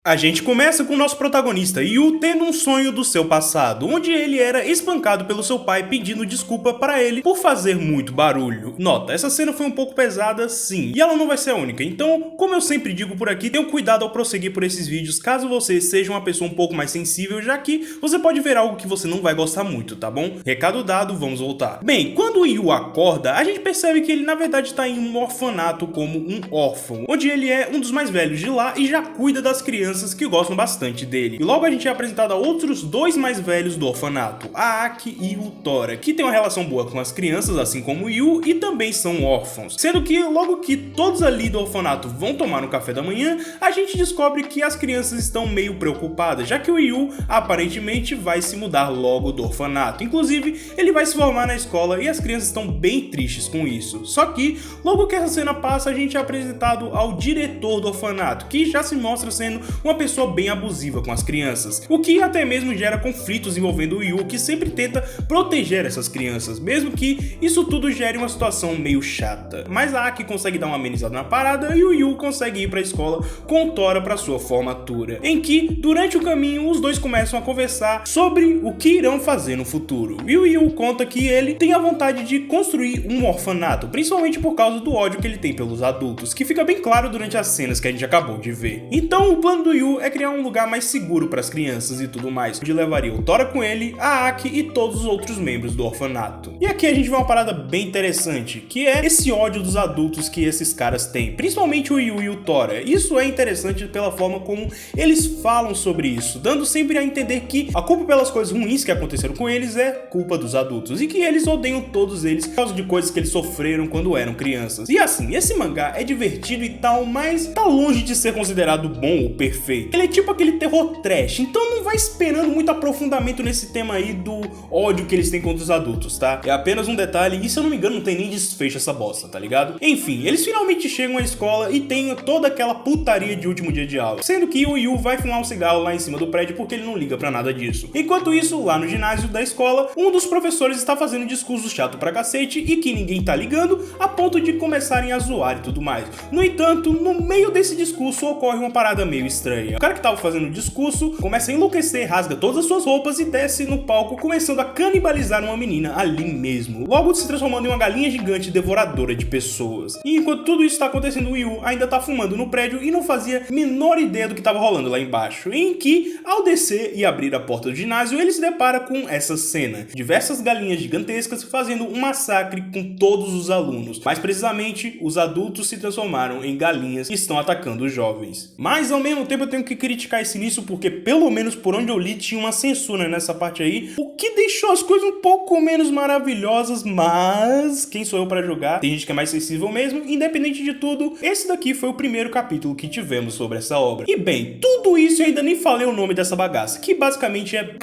A gente começa com o nosso protagonista, Yu, tendo um sonho do seu passado, onde ele era espancado pelo seu pai pedindo desculpa para ele por fazer muito barulho. Nota, essa cena foi um pouco pesada, sim, e ela não vai ser a única, então, como eu sempre digo por aqui, tenha cuidado ao prosseguir por esses vídeos caso você seja uma pessoa um pouco mais sensível, já que você pode ver algo que você não vai gostar muito, tá bom? Recado dado, vamos voltar. Bem, quando o Yu acorda, a gente percebe que ele na verdade está em um orfanato como um órfão, onde ele é um dos mais velhos de lá e já cuida das crianças que gostam bastante dele. E logo a gente é apresentado a outros dois mais velhos do orfanato, a Aki e o Tora, que tem uma relação boa com as crianças, assim como o Yu, e também são órfãos. Sendo que logo que todos ali do orfanato vão tomar um café da manhã, a gente descobre que as crianças estão meio preocupadas, já que o Yu aparentemente vai se mudar logo do orfanato. Inclusive, ele vai se formar na escola e as crianças estão bem tristes com isso. Só que, logo que essa cena passa, a gente é apresentado ao diretor do orfanato, que já se mostra sendo uma pessoa bem abusiva com as crianças, o que até mesmo gera conflitos envolvendo o Yu, que sempre tenta proteger essas crianças, mesmo que isso tudo gere uma situação meio chata. Mas a Aki consegue dar uma amenizada na parada e o Yu consegue ir para a escola com o Tora para sua formatura, em que, durante o caminho, os dois começam a conversar sobre o que irão fazer no futuro. E o Yu conta que ele tem a vontade de construir um orfanato, principalmente por causa do ódio que ele tem pelos adultos, que fica bem claro durante as cenas que a gente acabou de ver. Então o plano do Yu é criar um lugar mais seguro para as crianças e tudo mais, onde levaria o Tora com ele, a Aki e todos os outros membros do orfanato. E aqui a gente vê uma parada bem interessante, que é esse ódio dos adultos que esses caras têm, principalmente o Yu e o Tora. Isso é interessante pela forma como eles falam sobre isso, dando sempre a entender que a culpa pelas coisas ruins que aconteceram com eles é culpa dos adultos, e que eles odeiam todos eles por causa de coisas que eles sofreram quando eram crianças. E assim, esse mangá é divertido e tal, mas tá longe de ser considerado bom ou perfeito. Ele é tipo aquele terror trash, então não vai esperando muito aprofundamento nesse tema aí do ódio que eles têm contra os adultos, tá? É apenas um detalhe, e se eu não me engano não tem nem desfecho essa bosta, tá ligado? Enfim, eles finalmente chegam à escola e tem toda aquela putaria de último dia de aula, sendo que o Yu vai fumar um cigarro lá em cima do prédio porque ele não liga pra nada disso. Enquanto isso, lá no ginásio da escola, um dos professores está fazendo um discurso chato pra cacete e que ninguém tá ligando, a ponto de começarem a zoar e tudo mais. No entanto, no meio desse discurso ocorre uma parada meio estranha. O cara que tava fazendo o discurso começa a enlouquecer, rasga todas as suas roupas e desce no palco, começando a canibalizar uma menina ali mesmo, logo se transformando em uma galinha gigante devoradora de pessoas. E enquanto tudo isso tá acontecendo, o Yu ainda tá fumando no prédio e não fazia a menor ideia do que tava rolando lá embaixo, em que, ao descer e abrir a porta do ginásio, ele se depara com essa cena: diversas galinhas gigantescas fazendo um massacre com todos os alunos. Mais precisamente, os adultos se transformaram em galinhas e estão atacando os jovens. Mas ao mesmo tempo eu tenho que criticar esse início porque, pelo menos por onde eu li, tinha uma censura nessa parte aí, o que deixou as coisas um pouco menos maravilhosas, mas quem sou eu pra julgar? Tem gente que é mais sensível mesmo. Independente de tudo, esse daqui foi o primeiro capítulo que tivemos sobre essa obra. E bem, tudo isso eu ainda nem falei o nome dessa bagaça, que basicamente é...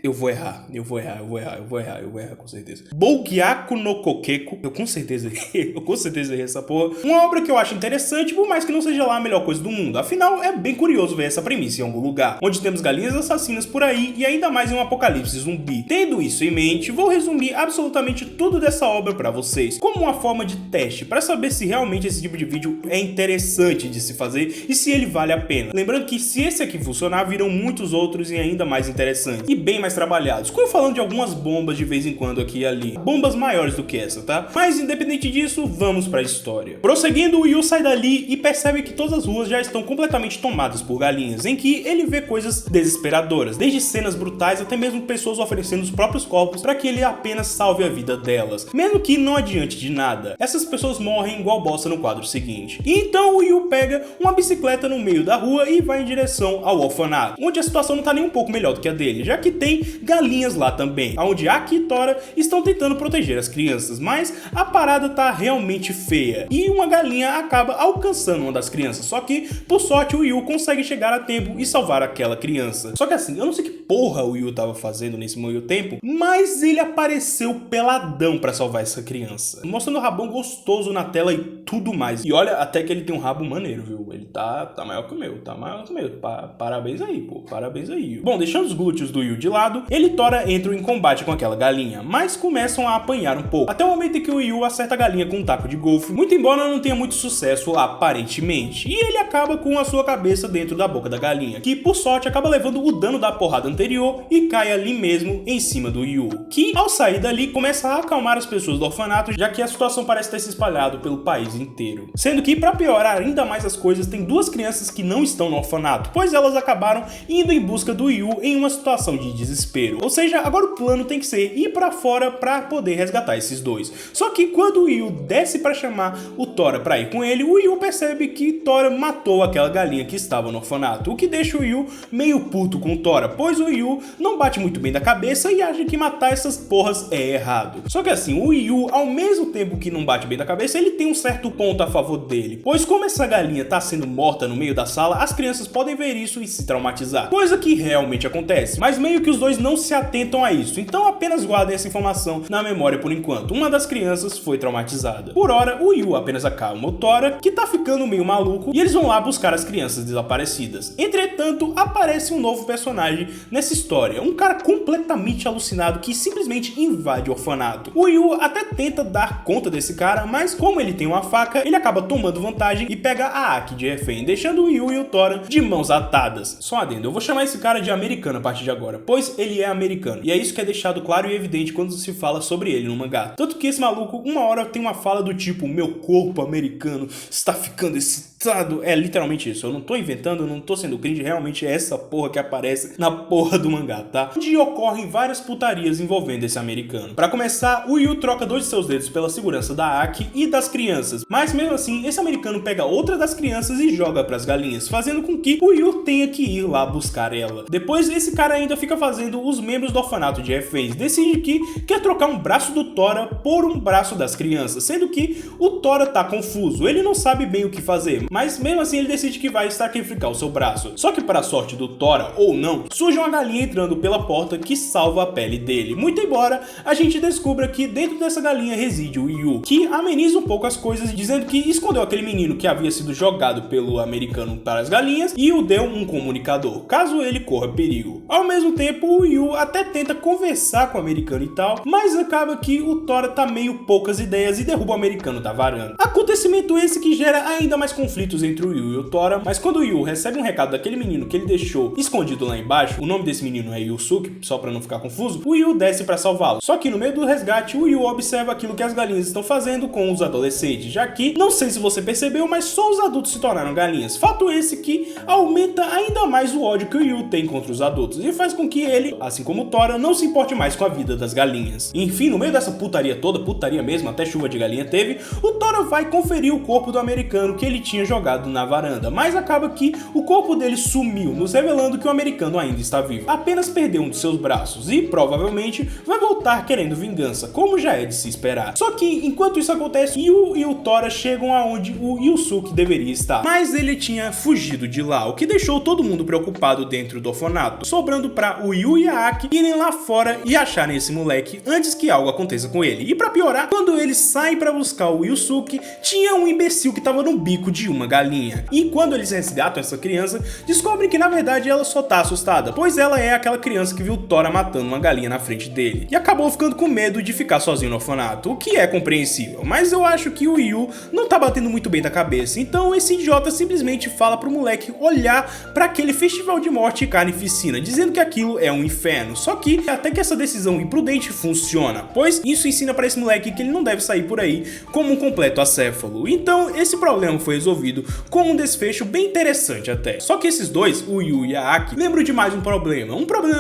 Eu vou errar, com certeza. Bougyaku no Kokeko. Eu com certeza errei essa porra. Uma obra que eu acho interessante, por mais que não seja lá a melhor coisa do mundo. Afinal, é bem curioso ver essa premissa em algum lugar, onde temos galinhas assassinas por aí e ainda mais em um apocalipse zumbi. Tendo isso em mente, vou resumir absolutamente tudo dessa obra pra vocês, como uma forma de teste, pra saber se realmente esse tipo de vídeo é interessante de se fazer e se ele vale a pena. Lembrando que se esse aqui funcionar, virão muitos outros e ainda mais interessantes, e bem mais trabalhados, como falando de algumas bombas de vez em quando aqui e ali, bombas maiores do que essa, tá? Mas independente disso, vamos pra história. Prosseguindo, o Yu sai dali e percebe que todas as ruas já estão completamente tomadas por galinhas, em que ele vê coisas desesperadoras, desde cenas brutais até mesmo pessoas oferecendo os próprios corpos para que ele apenas salve a vida delas, mesmo que não adiante de nada. Essas pessoas morrem igual bosta no quadro seguinte. E então o Yu pega uma bicicleta no meio da rua e vai em direção ao orfanato, onde a situação não tá nem um pouco melhor do que a dele, já que tem galinhas lá também, onde Aki e Tora estão tentando proteger as crianças, mas a parada tá realmente feia e uma galinha acaba alcançando uma das crianças, só que por sorte o Yu consegue chegar a tempo e salvar aquela criança. Só que assim, eu não sei que porra o Yu tava fazendo nesse meio tempo, mas ele apareceu peladão pra salvar essa criança, mostrando o rabão gostoso na tela e tudo mais. E olha, até que ele tem um rabo maneiro, viu? Ele tá maior que o meu, Parabéns aí, pô, parabéns aí. Bom, deixando os glúteos do Yu de lado, orfanato, ele e Tora entram em combate com aquela galinha, mas começam a apanhar um pouco, até o momento em que o Yu acerta a galinha com um taco de golfe, muito embora não tenha muito sucesso aparentemente, e ele acaba com a sua cabeça dentro da boca da galinha, que por sorte acaba levando o dano da porrada anterior e cai ali mesmo em cima do Yu, que ao sair dali começa a acalmar as pessoas do orfanato, já que a situação parece ter se espalhado pelo país inteiro. Sendo que, para piorar ainda mais as coisas, tem duas crianças que não estão no orfanato, pois elas acabaram indo em busca do Yu em uma situação de desespero. Ou seja, agora o plano tem que ser ir para fora para poder resgatar esses dois. Só que quando o Yu desce para chamar o Tora para ir com ele, o Yu percebe que Tora matou aquela galinha que estava no orfanato, o que deixa o Yu meio puto com o Tora, pois o Yu não bate muito bem da cabeça e acha que matar essas porras é errado. Só que assim, o Yu, ao mesmo tempo que não bate bem da cabeça, ele tem um certo ponto a favor dele, pois como essa galinha tá sendo morta no meio da sala, as crianças podem ver isso e se traumatizar, coisa que realmente acontece, mas meio que os dois não se atentam a isso, então apenas guardem essa informação na memória por enquanto. Uma das crianças foi traumatizada. Por hora, o Yu apenas acalma o Tora, que tá ficando meio maluco, e eles vão lá buscar as crianças desaparecidas. Entretanto, aparece um novo personagem nessa história, um cara completamente alucinado que simplesmente invade o orfanato. O Yu até tenta dar conta desse cara, mas como ele tem uma faca, ele acaba tomando vantagem e pega a Aki de refém, deixando o Yu e o Tora de mãos atadas. Só adendo, eu vou chamar esse cara de americano a partir de agora, pois ele é americano, e é isso que é deixado claro e evidente quando se fala sobre ele no mangá. Tanto que esse maluco, uma hora tem uma fala do tipo, meu corpo americano está ficando excitado. É literalmente isso, eu não tô inventando, eu não tô sendo cringe, realmente é essa porra que aparece na porra do mangá, tá? Onde ocorrem várias putarias envolvendo esse americano. Pra começar, o Yu troca dois de seus dedos pela segurança da Aki e das crianças, mas mesmo assim, esse americano pega outra das crianças e joga pras galinhas, fazendo com que o Yu tenha que ir lá buscar ela. Depois, esse cara ainda fica fazendo os membros do orfanato de reféns, decide que quer trocar um braço do Tora por um braço das crianças, sendo que o Tora tá confuso, ele não sabe bem o que fazer, mas mesmo assim ele decide que vai sacrificar o seu braço. Só que para sorte do Tora, ou não, surge uma galinha entrando pela porta que salva a pele dele, muito embora a gente descubra que dentro dessa galinha reside o Yu, que ameniza um pouco as coisas, dizendo que escondeu aquele menino que havia sido jogado pelo americano para as galinhas e o deu um comunicador, caso ele corra perigo. Ao mesmo tempo, o Yu até tenta conversar com o americano e tal, mas acaba que o Tora tá meio poucas ideias e derruba o americano da varanda. Acontecimento esse que gera ainda mais conflitos entre o Yu e o Tora, mas quando o Yu recebe um recado daquele menino que ele deixou escondido lá embaixo, o nome desse menino é Yusuke, só pra não ficar confuso, o Yu desce pra salvá-lo. Só que no meio do resgate, o Yu observa aquilo que as galinhas estão fazendo com os adolescentes, já que, não sei se você percebeu, mas só os adultos se tornaram galinhas. Fato esse que aumenta ainda mais o ódio que o Yu tem contra os adultos e faz com que ele, assim como o Tora, não se importe mais com a vida das galinhas. Enfim, no meio dessa putaria toda, putaria mesmo, até chuva de galinha teve, o Tora vai conferir o corpo do americano que ele tinha jogado na varanda, mas acaba que o corpo dele sumiu, nos revelando que o americano ainda está vivo. Apenas perdeu um de seus braços e, provavelmente, vai voltar querendo vingança, como já é de se esperar. Só que, enquanto isso acontece, Yu e o Tora chegam aonde o Yusuke deveria estar, mas ele tinha fugido de lá, o que deixou todo mundo preocupado dentro do orfanato, sobrando pra o Yu e a Aki irem lá fora e acharem esse moleque antes que algo aconteça com ele. E pra piorar, quando eles saem pra buscar o Yusuke, tinha um imbecil que tava no bico de uma galinha. E quando eles resgatam essa criança, descobrem que na verdade ela só tá assustada, pois ela é aquela criança que viu Tora matando uma galinha na frente dele, e acabou ficando com medo de ficar sozinho no orfanato, o que é compreensível, mas eu acho que o Yu não tá batendo muito bem da cabeça, então esse idiota simplesmente fala pro moleque olhar pra aquele festival de morte e carnificina, dizendo que aquilo é um inferno. Só que até que essa decisão imprudente funciona, pois isso ensina pra esse moleque que ele não deve sair por aí como um completo acéfalo. Então esse problema foi resolvido com um desfecho bem interessante até. Só que esses dois, o Yu e a Aki, lembram de mais um problema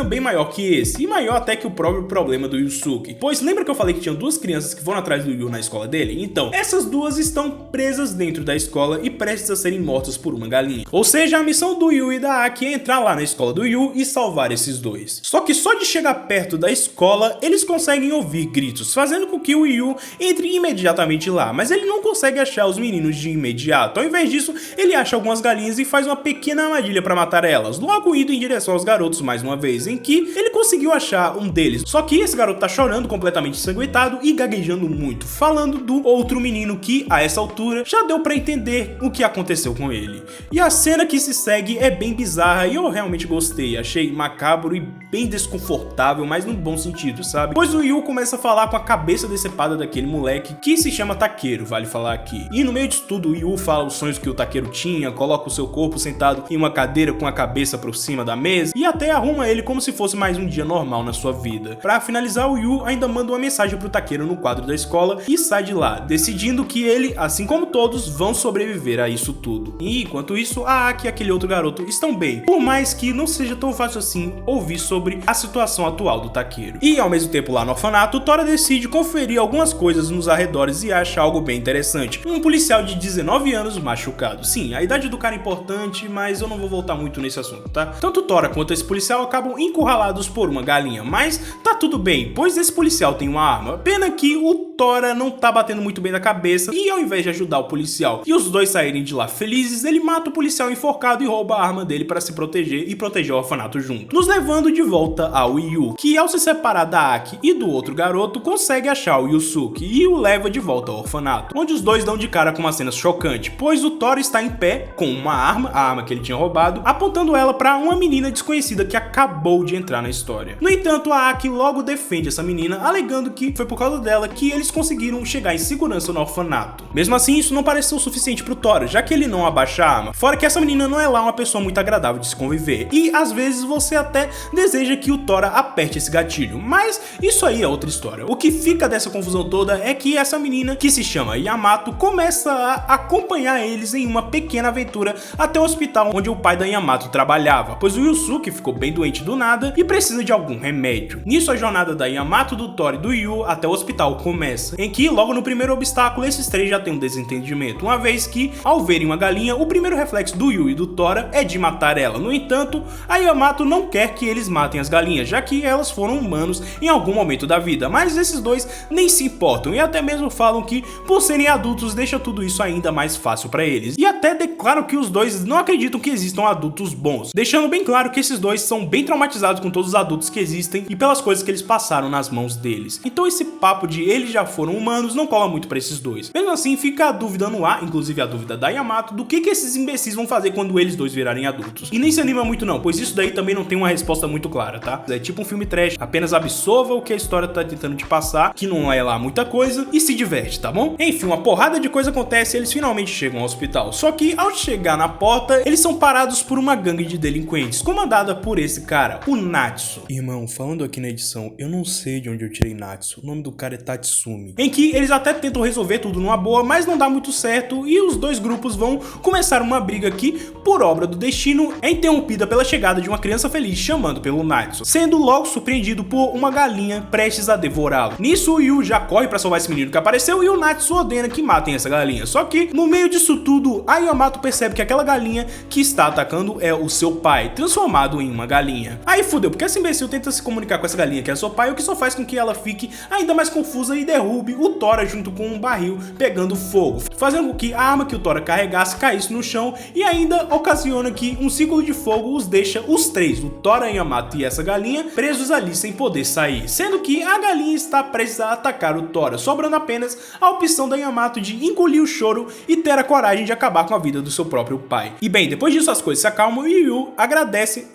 bem maior que esse, e maior até que o próprio problema do Yusuke. Pois lembra que eu falei que tinham duas crianças que foram atrás do Yu na escola dele? Então, essas duas estão presas dentro da escola e prestes a serem mortas por uma galinha. Ou seja, a missão do Yu e da Aki é entrar lá na escola do Yu e salvar esses dois. Só que só de chegar perto da escola, eles conseguem ouvir gritos, fazendo com que o Yu entre imediatamente lá, mas ele não consegue achar os meninos de imediato. Ao invés disso, ele acha algumas galinhas e faz uma pequena armadilha para matar elas, logo indo em direção aos garotos mais uma vez, em que ele conseguiu achar um deles. Só que esse garoto tá chorando, completamente ensanguentado e gaguejando muito, falando do outro menino que, a essa altura, já deu pra entender o que aconteceu com ele. E a cena que se segue é bem bizarra e eu realmente gostei, achei macabro e bem desconfortável, mas num bom sentido, sabe? Pois o Yu começa a falar com a cabeça decepada daquele moleque, que se chama Takeru, vale falar aqui. E no meio disso tudo, o Yu fala os sonhos que o Takeru tinha, coloca o seu corpo sentado em uma cadeira com a cabeça por cima da mesa e até arruma ele como se fosse mais um dia normal na sua vida. Pra finalizar, o Yu ainda manda uma mensagem pro Takeru no quadro da escola e sai de lá, decidindo que ele, assim como todos, vão sobreviver a isso tudo. E enquanto isso, a Aki e aquele outro garoto estão bem, por mais que não seja tão fácil assim ouvir sobre a situação atual do Takeru. E ao mesmo tempo lá no orfanato, Tora decide conferir algumas coisas nos arredores e acha algo bem interessante. Um policial de 19 anos machucado. Sim, a idade do cara é importante, mas eu não vou voltar muito nesse assunto, tá? Tanto Tora quanto esse policial acabam encurralados por uma galinha, mas tá tudo bem, pois esse policial tem uma arma. Pena que o Tora não tá batendo muito bem na cabeça e ao invés de ajudar o policial e os dois saírem de lá felizes, ele mata o policial enforcado e rouba a arma dele para se proteger e proteger o orfanato junto. Nos levando de volta ao Yu, que ao se separar da Aki e do outro garoto, consegue achar o Yusuke e o leva de volta ao orfanato, onde os dois dão de cara com uma cena chocante, pois o Tora está em pé com uma arma, a arma que ele tinha roubado, apontando ela para uma menina desconhecida que acabou de entrar na história. No entanto, a Aki logo defende essa menina, alegando que foi por causa dela que eles conseguiram chegar em segurança no orfanato. Mesmo assim, isso não pareceu o suficiente pro Tora, já que ele não abaixa a arma, fora que essa menina não é lá uma pessoa muito agradável de se conviver, e às vezes você até deseja que o Tora aperte esse gatilho, mas isso aí é outra história. O que fica dessa confusão toda é que essa menina, que se chama Yamato, começa a acompanhar eles em uma pequena aventura até o hospital onde o pai da Yamato trabalhava, pois o Yusuke ficou bem doente do nada e precisa de algum remédio. Nisso, a jornada da Yamato, do Tora e do Yu até o hospital começa, em que logo no primeiro obstáculo esses três já têm um desentendimento, uma vez que, ao verem uma galinha, o primeiro reflexo do Yu e do Tora é de matar ela. No entanto, a Yamato não quer que eles matem as galinhas, já que elas foram humanos em algum momento da vida, mas esses dois nem se importam e até mesmo falam que, por serem adultos, deixa tudo isso ainda mais fácil pra eles. E até declaram que os dois não acreditam que existam adultos bons, deixando bem claro que esses dois são bem traumatizados com todos os adultos que existem e pelas coisas que eles passaram nas mãos deles. Então esse papo de eles já foram humanos não cola muito pra esses dois. Mesmo assim, fica a dúvida no ar, inclusive a dúvida da Yamato, do que esses imbecis vão fazer quando eles dois virarem adultos. E nem se anima muito não, pois isso daí também não tem uma resposta muito clara, tá? É tipo um filme trash, apenas absorva o que a história tá tentando te passar, que não é lá muita coisa, e se diverte, tá bom? Enfim, uma porrada de coisa acontece e eles finalmente chegam ao hospital. Só que ao chegar na porta, eles são parados por uma gangue de delinquentes, comandada por esse cara, o Natsu. Irmão, falando aqui na edição, eu não sei de onde eu tirei Natsu, o nome do cara é Tatsumi. Em que eles até tentam resolver tudo numa boa, mas não dá muito certo e os dois grupos vão começar uma briga que, por obra do destino, é interrompida pela chegada de uma criança feliz chamando pelo Natsu, sendo logo surpreendido por uma galinha prestes a devorá-lo. Nisso, o Yu já corre pra salvar esse menino que apareceu e o Natsu ordena que matem essa galinha. Só que, no meio disso tudo, a Yamato percebe que aquela galinha que está atacando é o seu pai, transformado em uma galinha. Aí fudeu, porque esse imbecil tenta se comunicar com essa galinha que é seu pai, o que só faz com que ela fique ainda mais confusa e derrube o Tora junto com um barril pegando fogo, fazendo com que a arma que o Tora carregasse caísse no chão e ainda ocasiona que um círculo de fogo os deixa os três, o Tora, a Yamato e essa galinha, presos ali sem poder sair, sendo que a galinha está prestes a atacar o Tora, sobrando apenas a opção da Yamato de engolir o choro e ter a coragem de acabar com a vida do seu próprio pai. E bem, depois disso as coisas se acalmam e o Yu agradece...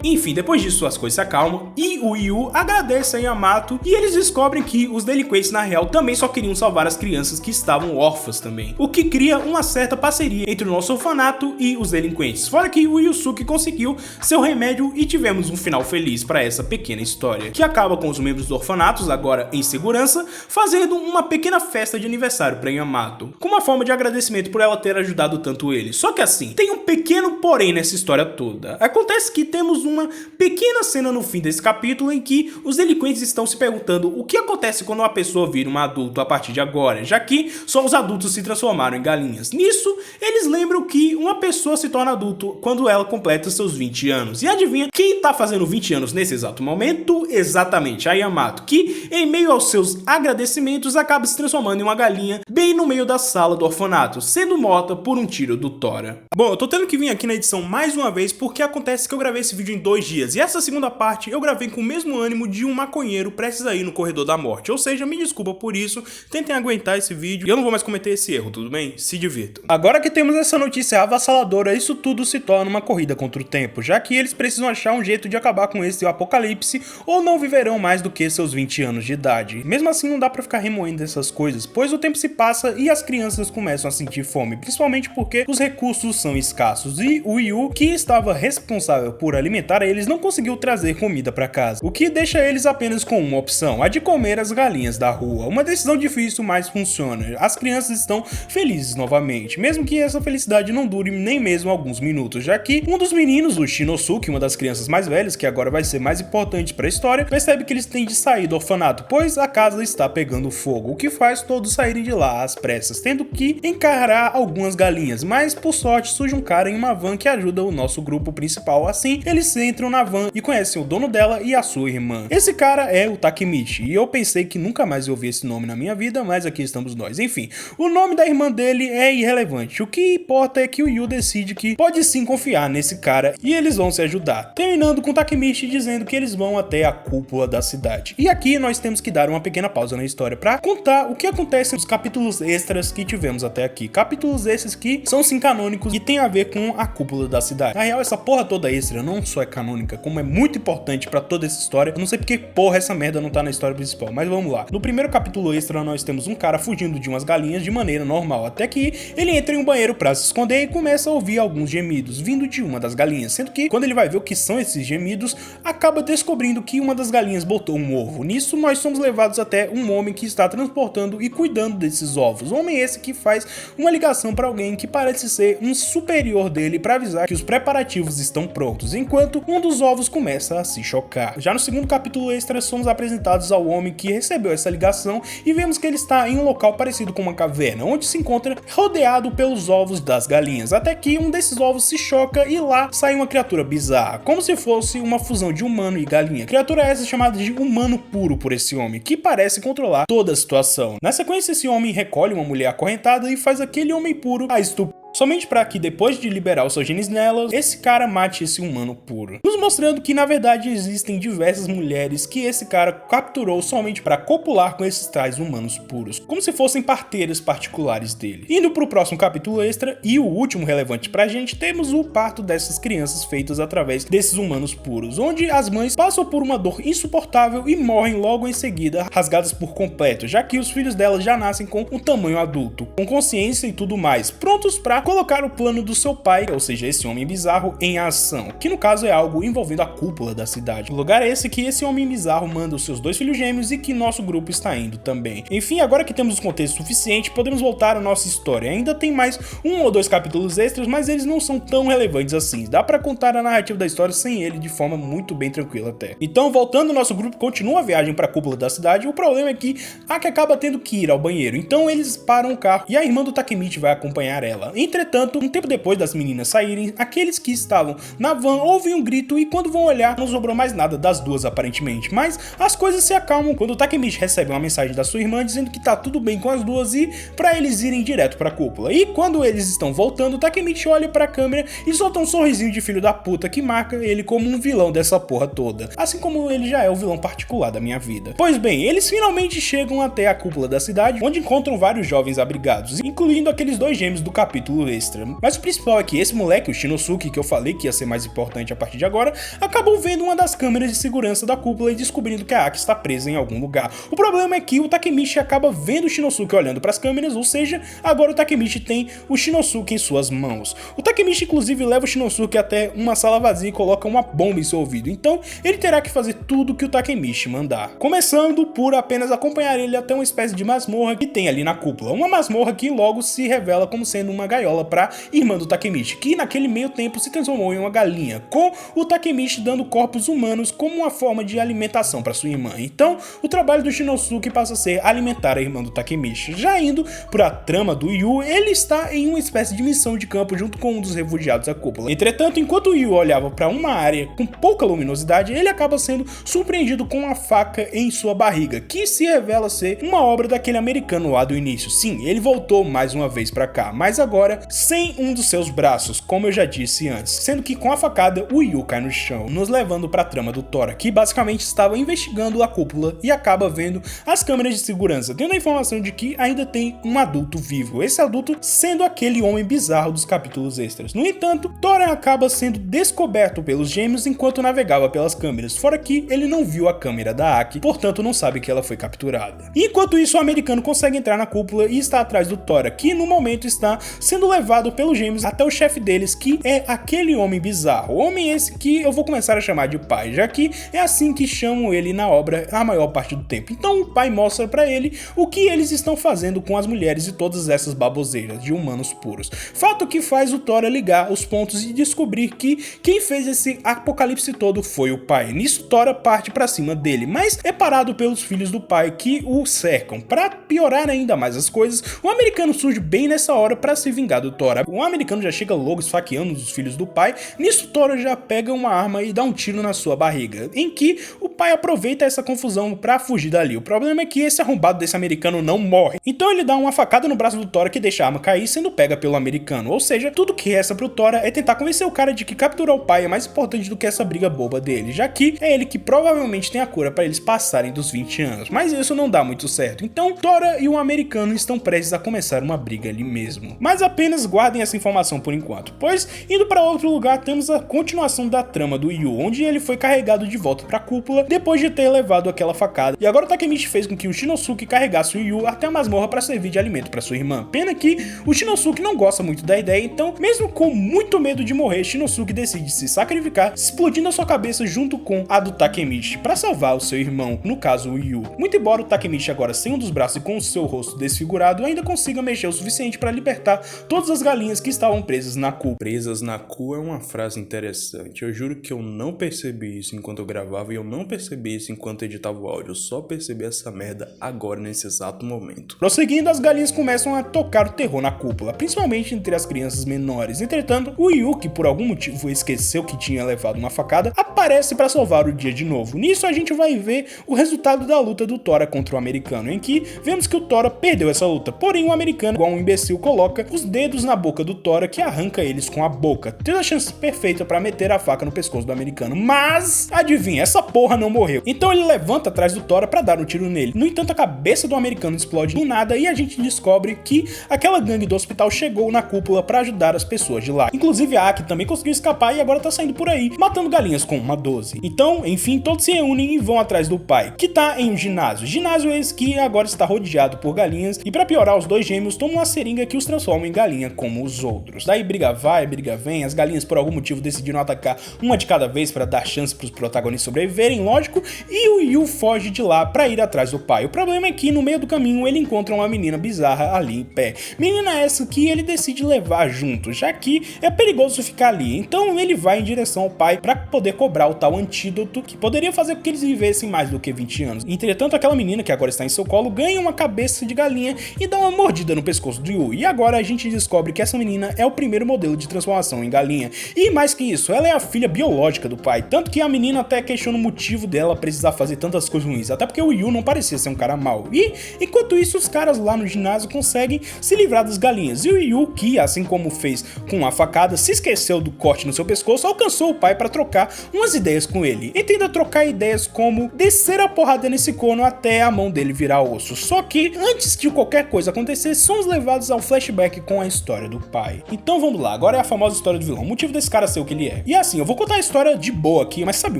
Enfim, depois disso as coisas se acalmam e o Yu agradece a Yamato e eles descobrem que os delinquentes na real também só queriam salvar as crianças que estavam órfãs também, o que cria uma certa parceria entre o nosso orfanato e os delinquentes, fora que o Yusuke conseguiu seu remédio e tivemos um final feliz para essa pequena história, que acaba com os membros do orfanato agora em segurança, fazendo uma pequena festa de aniversário para Yamato, como uma forma de agradecimento por ela ter ajudado tanto ele. Só que assim, tem um pequeno porém nessa história toda. Acontece que temos uma pequena cena no fim desse capítulo em que os delinquentes estão se perguntando o que acontece quando uma pessoa vira um adulto a partir de agora, já que só os adultos se transformaram em galinhas. Nisso, eles lembram que uma pessoa se torna adulto quando ela completa seus 20 anos. E adivinha quem tá fazendo 20 anos nesse exato momento? Exatamente, a Yamato, que em meio aos seus agradecimentos acaba se transformando em uma galinha bem no meio da sala do orfanato, sendo morta por um tiro do Tora. Bom, eu tô tendo que vir aqui na edição mais uma vez porque acontece que eu gravei esse vídeo em 2 dias, e essa segunda parte eu gravei com o mesmo ânimo de um maconheiro prestes a ir no corredor da morte. Ou seja, me desculpa por isso, tentem aguentar esse vídeo e eu não vou mais cometer esse erro, tudo bem? Se divirtam. Agora que temos essa notícia avassaladora, isso tudo se torna uma corrida contra o tempo, já que eles precisam achar um jeito de acabar com esse apocalipse ou não viverão mais do que seus 20 anos de idade. Mesmo assim, não dá pra ficar remoendo essas coisas, pois o tempo se passa e as crianças começam a sentir fome, principalmente porque os recursos são escassos e o Yu, que estava responsável por alimentar eles, não conseguiu trazer comida pra casa, o que deixa eles apenas com uma opção, a de comer as galinhas da rua. Uma decisão difícil, mas funciona. As crianças estão felizes novamente, mesmo que essa felicidade não dure nem mesmo alguns minutos, já que um dos meninos, o Shinosuke, uma das crianças mais velhas, que agora vai ser mais importante para a história, percebe que eles têm de sair do orfanato, pois a casa está pegando fogo, o que faz todos saírem de lá às pressas, tendo que encarar algumas galinhas, mas por sorte surge um cara em uma van que ajuda o nosso grupo principal. Assim, eles entram na van e conhecem o dono dela e a sua irmã. Esse cara é o Takemichi, e eu pensei que nunca mais eu ouvi esse nome na minha vida, mas aqui estamos nós. Enfim, o nome da irmã dele é irrelevante, o que importa é que o Yu decide que pode sim confiar nesse cara e eles vão se ajudar, terminando com o Takemichi dizendo que eles vão até a cúpula da cidade. E aqui nós temos que dar uma pequena pausa na história para contar o que acontece nos capítulos extras que tivemos até aqui. Capítulos esses que são sim canônicos e tem a ver com a cúpula da cidade. Na real, essa porra toda extra não só é canônica, como é muito importante pra toda essa história. Eu não sei porque porra essa merda não tá na história principal, mas vamos lá. No primeiro capítulo extra nós temos um cara fugindo de umas galinhas de maneira normal, até que ele entra em um banheiro pra se esconder e começa a ouvir alguns gemidos vindo de uma das galinhas, sendo que quando ele vai ver o que são esses gemidos, acaba descobrindo que uma das galinhas botou um ovo. Nisso nós somos levados até um homem que está transportando e cuidando desses ovos. Homem esse que faz uma ligação para alguém que parece ser um superior dele para avisar que os preparativos estão prontos, enquanto um dos ovos começa a se chocar. Já no segundo capítulo extra somos apresentados ao homem que recebeu essa ligação e vemos que ele está em um local parecido com uma caverna, onde se encontra rodeado pelos ovos das galinhas, até que um desses ovos se choca e lá sai uma criatura bizarra, como se fosse uma fusão de humano e galinha. Criatura essa chamada de humano puro por esse homem, que parece controlar toda a situação. Na sequência, esse homem recolhe uma mulher acorrentada e faz aquele homem puro a estuprar, somente para que depois de liberar os seus genes nela, esse cara mate esse humano puro, nos mostrando que na verdade existem diversas mulheres que esse cara capturou somente para copular com esses tais humanos puros, como se fossem parteiras particulares dele. Indo pro próximo capítulo extra e o último relevante pra gente, temos o parto dessas crianças feitas através desses humanos puros, onde as mães passam por uma dor insuportável e morrem logo em seguida, rasgadas por completo, já que os filhos delas já nascem com um tamanho adulto, com consciência e tudo mais, prontos para colocar o plano do seu pai, ou seja, esse homem bizarro, em ação, que no caso é algo envolvendo a cúpula da cidade. O lugar é esse que esse homem bizarro manda os seus 2 filhos gêmeos e que nosso grupo está indo também. Enfim, agora que temos o contexto suficiente, podemos voltar à nossa história. Ainda tem mais 1 ou 2 capítulos extras, mas eles não são tão relevantes assim. Dá pra contar a narrativa da história sem ele de forma muito bem tranquila até. Então, voltando, nosso grupo continua a viagem pra cúpula da cidade. O problema é que Aki acaba tendo que ir ao banheiro, então eles param o carro e a irmã do Takemichi vai acompanhar ela. Entretanto, um tempo depois das meninas saírem, aqueles que estavam na van ouvem um grito e quando vão olhar, não sobrou mais nada das duas aparentemente, mas as coisas se acalmam quando o Takemichi recebe uma mensagem da sua irmã dizendo que tá tudo bem com as duas e pra eles irem direto pra cúpula. E quando eles estão voltando, o Takemichi olha pra câmera e solta um sorrisinho de filho da puta que marca ele como um vilão dessa porra toda, assim como ele já é o vilão particular da minha vida. Pois bem, eles finalmente chegam até a cúpula da cidade, onde encontram vários jovens abrigados, incluindo aqueles 2 gêmeos do capítulo extra. Mas o principal é que esse moleque, o Shinosuke, que eu falei que ia ser mais importante a partir de agora, acabou vendo uma das câmeras de segurança da cúpula e descobrindo que a Aki está presa em algum lugar. O problema é que o Takemichi acaba vendo o Shinosuke olhando para as câmeras, ou seja, agora o Takemichi tem o Shinosuke em suas mãos. O Takemichi inclusive leva o Shinosuke até uma sala vazia e coloca uma bomba em seu ouvido, então ele terá que fazer tudo que o Takemichi mandar. Começando por apenas acompanhar ele até uma espécie de masmorra que tem ali na cúpula. Uma masmorra que logo se revela como sendo uma gaiola para irmã do Takemichi, que naquele meio tempo se transformou em uma galinha, com o Takemichi dando corpos humanos como uma forma de alimentação para sua irmã. Então, o trabalho do Shinosuke passa a ser alimentar a irmã do Takemichi. Já indo para a trama do Yu, ele está em uma espécie de missão de campo junto com um dos refugiados da cúpula. Entretanto, enquanto o Yu olhava para uma área com pouca luminosidade, ele acaba sendo surpreendido com uma faca em sua barriga, que se revela ser uma obra daquele americano lá do início. Sim, ele voltou mais uma vez para cá, mas agora sem um dos seus braços, como eu já disse antes, sendo que com a facada o Yu cai no chão, nos levando para a trama do Tora, que basicamente estava investigando a cúpula e acaba vendo as câmeras de segurança, tendo a informação de que ainda tem um adulto vivo, esse adulto sendo aquele homem bizarro dos capítulos extras. No entanto, Tora acaba sendo descoberto pelos gêmeos enquanto navegava pelas câmeras, fora que ele não viu a câmera da Aki, portanto não sabe que ela foi capturada. Enquanto isso, o americano consegue entrar na cúpula e está atrás do Tora, que no momento está sendo levado pelos gêmeos até o chefe deles, que é aquele homem bizarro, homem esse que eu vou começar a chamar de pai, já que é assim que chamam ele na obra a maior parte do tempo. Então o pai mostra pra ele o que eles estão fazendo com as mulheres e todas essas baboseiras de humanos puros, fato que faz o Tora ligar os pontos e descobrir que quem fez esse apocalipse todo foi o pai. Nisso Tora parte pra cima dele, mas é parado pelos filhos do pai que o cercam. Pra piorar ainda mais as coisas, o americano surge bem nessa hora pra se vingar do Tora. O americano já chega logo esfaqueando os filhos do pai, nisso Tora já pega uma arma e dá um tiro na sua barriga, em que o pai aproveita essa confusão pra fugir dali. O problema é que esse arrombado desse americano não morre, então ele dá uma facada no braço do Tora que deixa a arma cair, sendo pega pelo americano, ou seja, tudo que resta pro Tora é tentar convencer o cara de que capturar o pai é mais importante do que essa briga boba dele, já que é ele que provavelmente tem a cura pra eles passarem dos 20 anos, mas isso não dá muito certo. Então Tora e o americano estão prestes a começar uma briga ali mesmo, mas apenas guardem essa informação por enquanto, pois indo para outro lugar temos a continuação da trama do Yu, onde ele foi carregado de volta pra cúpula depois de ter levado aquela facada, e agora o Takemichi fez com que o Shinosuke carregasse o Yu até a masmorra para servir de alimento para sua irmã. Pena que o Shinosuke não gosta muito da ideia, então mesmo com muito medo de morrer, Shinosuke decide se sacrificar, explodindo a sua cabeça junto com a do Takemichi para salvar o seu irmão, no caso o Yu. Muito embora o Takemichi agora sem um dos braços e com o seu rosto desfigurado ainda consiga mexer o suficiente para libertar todas as galinhas que estavam presas na cu. Presas na cu é uma frase interessante, eu juro que eu não percebi isso enquanto eu gravava e eu não percebi isso enquanto editava o áudio, eu só percebi essa merda agora nesse exato momento. Prosseguindo, as galinhas começam a tocar o terror na cúpula, principalmente entre as crianças menores. Entretanto, o Yu, que por algum motivo esqueceu que tinha levado uma facada, aparece para salvar o dia de novo. Nisso a gente vai ver o resultado da luta do Tora contra o americano, em que vemos que o Tora perdeu essa luta, porém o americano, igual um imbecil, coloca os dedos na boca do Tora que arranca eles com a boca, tendo a chance perfeita para meter a faca no pescoço do americano, mas adivinha, essa porra não morreu. Então ele levanta atrás do Tora para dar um tiro nele. No entanto, a cabeça do americano explode do nada e a gente descobre que aquela gangue do hospital chegou na cúpula para ajudar as pessoas de lá. Inclusive a Aki também conseguiu escapar e agora tá saindo por aí, matando galinhas com uma 12. Então, enfim, todos se reúnem e vão atrás do pai, que tá em um ginásio. Ginásio esse que agora está rodeado por galinhas e para piorar, os dois gêmeos tomam uma seringa que os transforma em galinha como os outros. Daí briga vai, briga vem, as galinhas por algum motivo decidiram atacar uma de cada vez para dar chance pros protagonistas sobreviverem, lógico, e o Yu foge de lá para ir atrás do pai. O problema é que no meio do caminho ele encontra uma menina bizarra ali em pé. Menina essa que ele decide levar junto, já que é perigoso ficar ali. Então ele vai em direção ao pai para poder cobrar o tal antídoto que poderia fazer com que eles vivessem mais do que 20 anos. Entretanto, aquela menina que agora está em seu colo ganha uma cabeça de galinha e dá uma mordida no pescoço do Yu. E agora a gente descobre que essa menina é o primeiro modelo de transformação em galinha. E mais que isso, ela é a filha biológica do pai. Tanto que a menina até questiona o motivo dela precisar fazer tantas coisas ruins, até porque o Yu não parecia ser um cara mau. E enquanto isso, os caras lá no ginásio conseguem se livrar das galinhas. E o Yu, que assim como fez com a facada, se esqueceu do corte no seu pescoço, alcançou o pai para trocar umas ideias com ele. Entenda trocar ideias como descer a porrada nesse corno até a mão dele virar osso. Só que antes de qualquer coisa acontecer, somos levados ao flashback com a história do pai. Então vamos lá, agora é a famosa história do vilão, o motivo desse cara ser o que ele é. E assim, eu vou contar a história de boa aqui, mas sabe,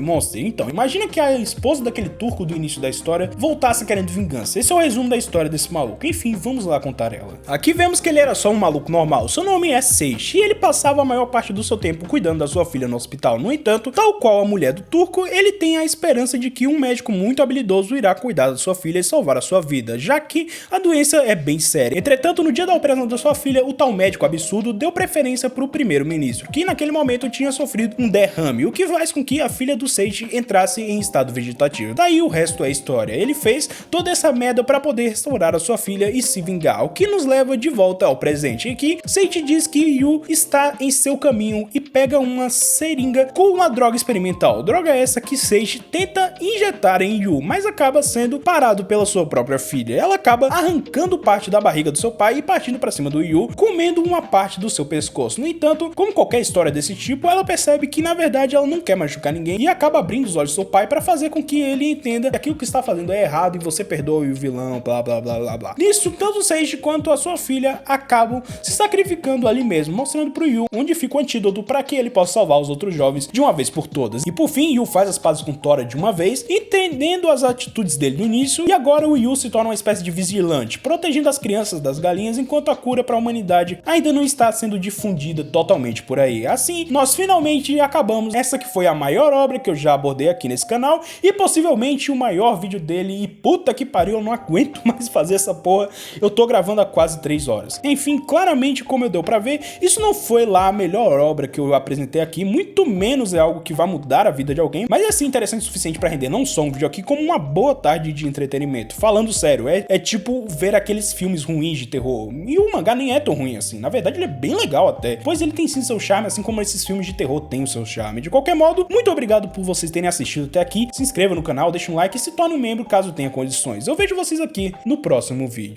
Monster? Então, imagina que a esposa daquele turco do início da história voltasse querendo vingança. Esse é o resumo da história desse maluco. Enfim, vamos lá contar ela. Aqui vemos que ele era só um maluco normal. Seu nome é Seishi e ele passava a maior parte do seu tempo cuidando da sua filha no hospital. No entanto, tal qual a mulher do turco, ele tem a esperança de que um médico muito habilidoso irá cuidar da sua filha e salvar a sua vida, já que a doença é bem séria. Entretanto, no dia da operação da sua filha, o tal médico absurdo deu preferência para o primeiro-ministro, que naquele momento tinha sofrido um derrame, o que faz com que a filha do Seishi entrasse em estado vegetativo. Daí o resto é história. Ele fez toda essa merda para poder restaurar a sua filha e se vingar, o que nos leva de volta ao presente, em que Seiichi diz que Yu está em seu caminho e pega uma seringa com uma droga experimental. Droga essa que Seiichi tenta injetar em Yu, mas acaba sendo parado pela sua própria filha. Ela acaba arrancando parte da barriga do seu pai e partindo para cima do Yu, comendo uma parte do seu pescoço. No entanto, como qualquer história desse tipo, ela percebe que na verdade ela não quer machucar ninguém e acaba abrindo os olhos do seu pai para fazer com que ele entenda que aquilo que está fazendo é errado e você perdoe o vilão, blá blá blá blá blá. Nisso, tanto Seiichi quanto a sua filha acabam se sacrificando ali mesmo, mostrando pro Yu onde fica o antídoto para que ele possa salvar os outros jovens de uma vez por todas. E por fim, Yu faz as pazes com Tora de uma vez, entendendo as atitudes dele no início, e agora o Yu se torna uma espécie de vigilante, protegendo as crianças das galinhas enquanto a cura para a humanidade ainda não está sendo difundida totalmente por aí. Assim, nós finalmente acabamos essa que foi a maior obra que eu já abordei aqui nesse canal e possivelmente o maior vídeo dele, e puta que pariu, eu não aguento mais fazer essa porra, eu tô gravando há quase 3 horas. Enfim, claramente, como eu deu pra ver, isso não foi lá a melhor obra que eu apresentei aqui, muito menos é algo que vai mudar a vida de alguém, mas é assim interessante o suficiente pra render não só um vídeo aqui, como uma boa tarde de entretenimento. Falando sério, é tipo ver aqueles filmes ruins de terror, e o mangá nem é tão ruim assim, na verdade ele é bem legal até, pois ele tem sim seu charme, assim como esses filmes de terror têm o seu charme. De qualquer modo, muito obrigado por vocês terem assistido até aqui, se inscreva no canal, deixa um like e se torne um membro caso tenha condições. Eu vejo vocês aqui no próximo vídeo.